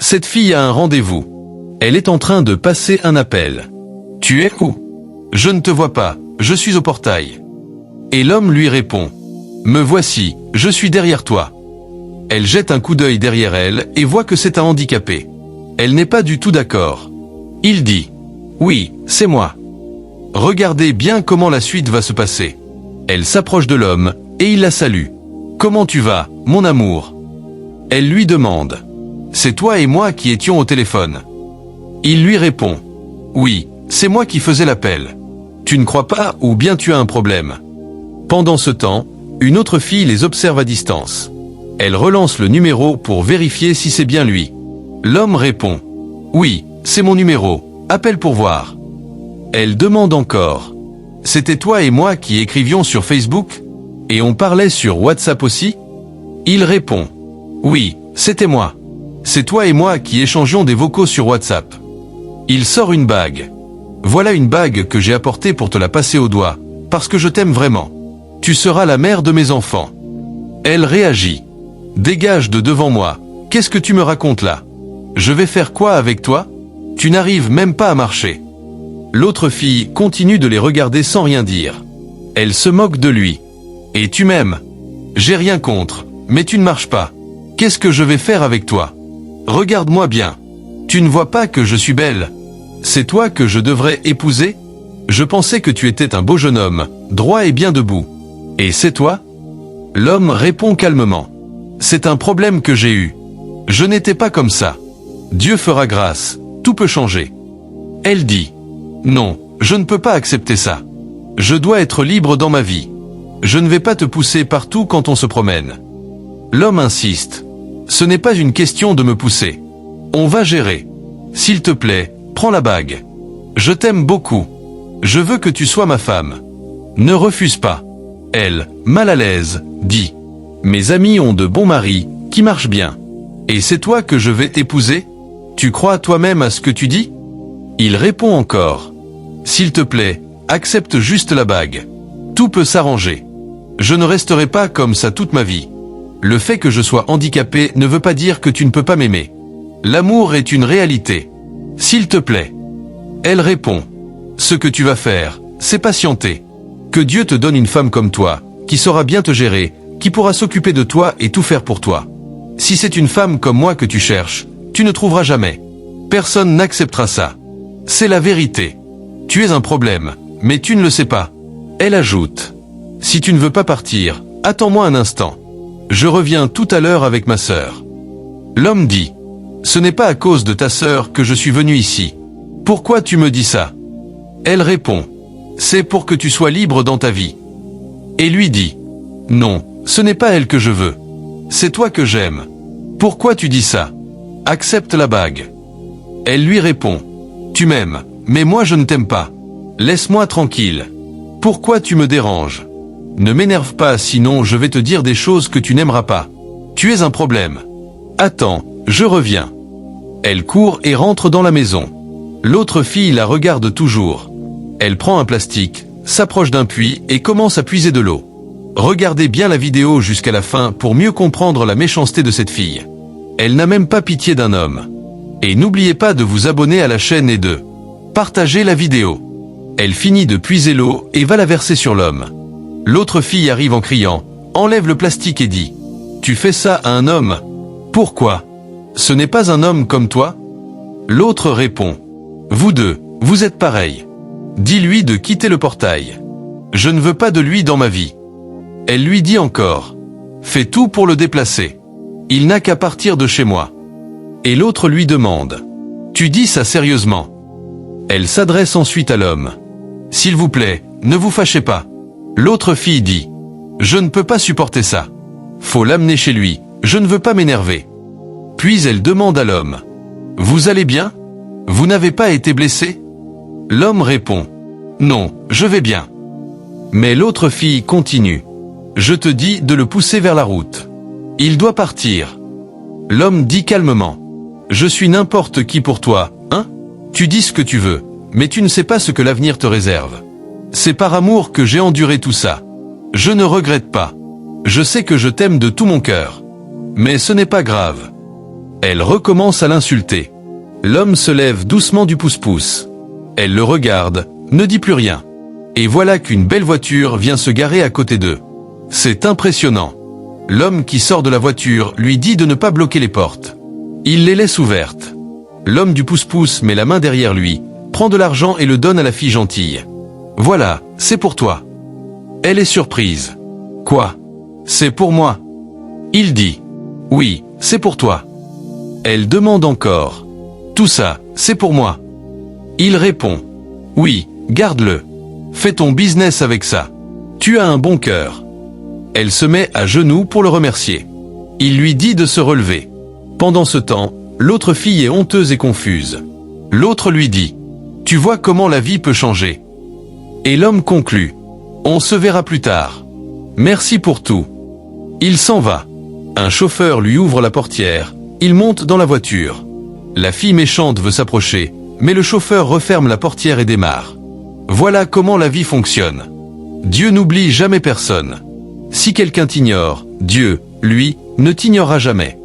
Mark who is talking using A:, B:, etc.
A: Cette fille a un rendez-vous. Elle est en train de passer un appel. Tu es où? Je ne te vois pas, je suis au portail. Et l'homme lui répond. Me voici, je suis derrière toi. Elle jette un coup d'œil derrière elle et voit que c'est un handicapé. Elle n'est pas du tout d'accord. Il dit. Oui, c'est moi. Regardez bien comment la suite va se passer. Elle s'approche de l'homme et il la salue. Comment tu vas, mon amour? Elle lui demande. C'est toi et moi qui étions au téléphone. Il lui répond. Oui, c'est moi qui faisais l'appel. Tu ne crois pas ou bien tu as un problème? Pendant ce temps, une autre fille les observe à distance. Elle relance le numéro pour vérifier si c'est bien lui. L'homme répond. Oui, c'est mon numéro, appelle pour voir. Elle demande encore. C'était toi et moi qui écrivions sur Facebook? Et on parlait sur WhatsApp aussi? Il répond. Oui, c'était moi. C'est toi et moi qui échangeons des vocaux sur WhatsApp. Il sort une bague. Voilà une bague que j'ai apportée pour te la passer au doigt, parce que je t'aime vraiment. Tu seras la mère de mes enfants. Elle réagit. Dégage de devant moi, qu'est-ce que tu me racontes là? Je vais faire quoi avec toi? Tu n'arrives même pas à marcher. L'autre fille continue de les regarder sans rien dire. Elle se moque de lui. Et tu m'aimes? J'ai rien contre, mais tu ne marches pas. Qu'est-ce que je vais faire avec toi? Regarde-moi bien. Tu ne vois pas que je suis belle? C'est toi que je devrais épouser? Je pensais que tu étais un beau jeune homme, droit et bien debout. Et c'est toi? L'homme répond calmement. C'est un problème que j'ai eu. Je n'étais pas comme ça. Dieu fera grâce, tout peut changer. Elle dit. Non, je ne peux pas accepter ça. Je dois être libre dans ma vie. Je ne vais pas te pousser partout quand on se promène. L'homme insiste. Ce n'est pas une question de me pousser. On va gérer. S'il te plaît, prends la bague. Je t'aime beaucoup. Je veux que tu sois ma femme. Ne refuse pas. Elle, mal à l'aise, dit. Mes amis ont de bons maris, qui marchent bien. Et c'est toi que je vais épouser? Tu crois toi-même à ce que tu dis? Il répond encore. S'il te plaît, accepte juste la bague. Tout peut s'arranger. Je ne resterai pas comme ça toute ma vie. Le fait que je sois handicapé ne veut pas dire que tu ne peux pas m'aimer. L'amour est une réalité. S'il te plaît. Elle répond. Ce que tu vas faire, c'est patienter. Que Dieu te donne une femme comme toi, qui saura bien te gérer, qui pourra s'occuper de toi et tout faire pour toi. Si c'est une femme comme moi que tu cherches, tu ne trouveras jamais. Personne n'acceptera ça. C'est la vérité. Tu es un problème, mais tu ne le sais pas. Elle ajoute. Si tu ne veux pas partir, attends-moi un instant. Je reviens tout à l'heure avec ma sœur. L'homme dit. Ce n'est pas à cause de ta sœur que je suis venu ici. Pourquoi tu me dis ça? Elle répond. C'est pour que tu sois libre dans ta vie. Et lui dit. Non, ce n'est pas elle que je veux. C'est toi que j'aime. Pourquoi tu dis ça? Accepte la bague. Elle lui répond. Tu m'aimes, mais moi je ne t'aime pas. Laisse-moi tranquille. Pourquoi tu me déranges? Ne m'énerve pas, sinon je vais te dire des choses que tu n'aimeras pas. Tu es un problème. Attends, je reviens. Elle court et rentre dans la maison. L'autre fille la regarde toujours. Elle prend un plastique, s'approche d'un puits et commence à puiser de l'eau. Regardez bien la vidéo jusqu'à la fin pour mieux comprendre la méchanceté de cette fille. Elle n'a même pas pitié d'un homme. Et n'oubliez pas de vous abonner à la chaîne et de partager la vidéo. Elle finit de puiser l'eau et va la verser sur l'homme. L'autre fille arrive en criant, enlève le plastique et dit « Tu fais ça à un homme? Pourquoi? Ce n'est pas un homme comme toi ?» L'autre répond « Vous deux, vous êtes pareils. Dis-lui de quitter le portail. Je ne veux pas de lui dans ma vie. » Elle lui dit encore « Fais tout pour le déplacer. Il n'a qu'à partir de chez moi. » Et l'autre lui demande « Tu dis ça sérieusement ?» Elle s'adresse ensuite à l'homme. « S'il vous plaît, ne vous fâchez pas. » L'autre fille dit « Je ne peux pas supporter ça. Faut l'amener chez lui, je ne veux pas m'énerver. » Puis elle demande à l'homme « Vous allez bien? Vous n'avez pas été blessé ?» L'homme répond « Non, je vais bien. » Mais l'autre fille continue « Je te dis de le pousser vers la route. Il doit partir. » L'homme dit calmement « Je suis n'importe qui pour toi, hein? Tu dis ce que tu veux, mais tu ne sais pas ce que l'avenir te réserve. C'est par amour que j'ai enduré tout ça. Je ne regrette pas. Je sais que je t'aime de tout mon cœur. Mais ce n'est pas grave. Elle recommence à l'insulter. L'homme se lève doucement du pouce-pouce. Elle le regarde, ne dit plus rien. Et voilà qu'une belle voiture vient se garer à côté d'eux. C'est impressionnant. L'homme qui sort de la voiture lui dit de ne pas bloquer les portes. Il les laisse ouvertes. L'homme du pouce-pouce met la main derrière lui, prend de l'argent et le donne à la fille gentille. Voilà, c'est pour toi. Elle est surprise. Quoi? C'est pour moi? Il dit. Oui, c'est pour toi. Elle demande encore. Tout ça, c'est pour moi. Il répond. Oui, garde-le. Fais ton business avec ça. Tu as un bon cœur. Elle se met à genoux pour le remercier. Il lui dit de se relever. Pendant ce temps, l'autre fille est honteuse et confuse. L'autre lui dit. Tu vois comment la vie peut changer. Et l'homme conclut. On se verra plus tard. Merci pour tout. Il s'en va. Un chauffeur lui ouvre la portière. Il monte dans la voiture. La fille méchante veut s'approcher, mais le chauffeur referme la portière et démarre. Voilà comment la vie fonctionne. Dieu n'oublie jamais personne. Si quelqu'un t'ignore, Dieu, lui, ne t'ignorera jamais.